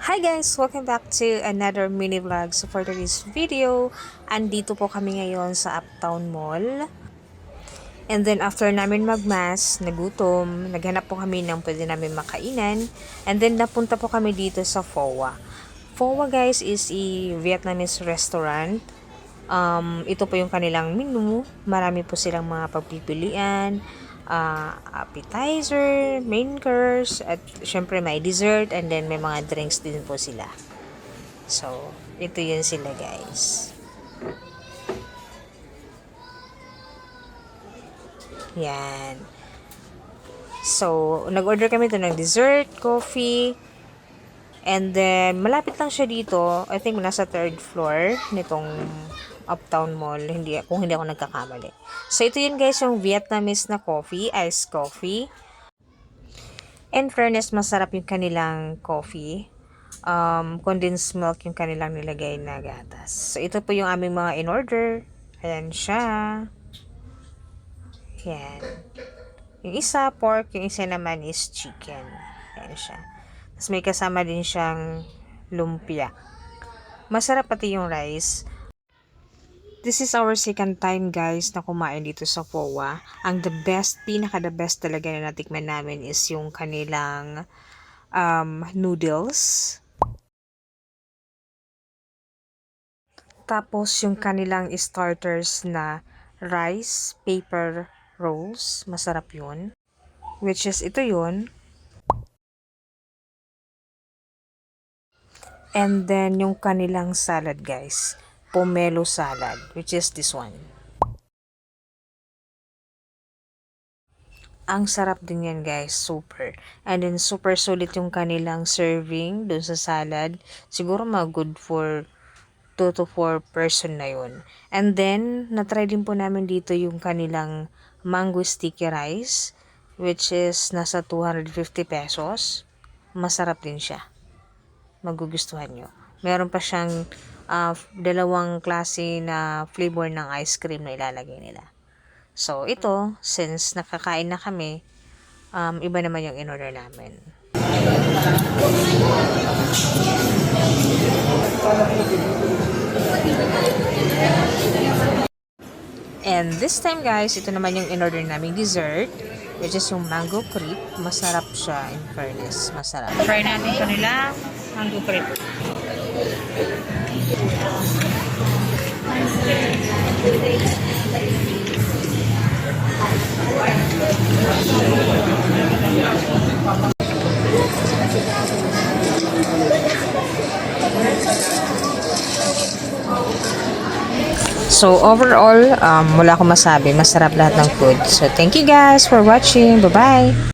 Hi guys! Welcome back to another mini vlog. So for today's video, andito po kami ngayon sa Uptown Mall. And then after namin magmas, nagutom, naghanap po kami ng pwede namin makainan. And then napunta po kami dito sa Pho. Pho guys is a Vietnamese restaurant. Ito po yung kanilang menu. Marami po silang mga pagpipilian. Appetizer, main course, at syempre may dessert, and then may mga drinks din po sila. So, ito yun sila guys. Yan. So, nag-order kami ito ng dessert, coffee, and then malapit lang siya dito. I think nasa 3rd floor nitong Uptown Mall, kung hindi ako nagkakamali. So, ito yun guys, yung Vietnamese na coffee, iced coffee. In fairness, masarap yung kanilang coffee. Condensed milk yung kanilang nilagay na gatas. So, ito po yung aming mga in-order. Ayan siya. Ayan. Yung isa, pork. Yung isa naman is chicken. Ayan siya. Tapos may kasama din siyang lumpia. Masarap pati yung rice. This is our second time guys na kumain dito sa Pho. Ang the best, pinaka the best talaga na natikman namin is yung kanilang noodles. Tapos yung kanilang starters na rice, paper rolls. Masarap yun. Which is ito yun. And then yung kanilang salad guys. Pomelo salad, which is this one. Ang sarap din yan guys, super. And then super solid yung kanilang serving dun sa salad. Siguro mga good for 2 to 4 person na yun. And then, natry din po namin dito yung kanilang mango sticky rice, which is nasa 250 pesos. Masarap din siya. Magugustuhan nyo. Meron pa siyang dalawang klase na flavor ng ice cream na ilalagay nila. So, ito, since nakakain na kami, iba naman yung in-order namin. And this time guys, ito naman yung in-order naming dessert, which is yung mango crepe. Masarap siya, in fairness. Masarap. Try natin kanila mango crepe. So overall, wala akong masabi. Masarap lahat ng food. So thank you guys for watching. Bye-bye!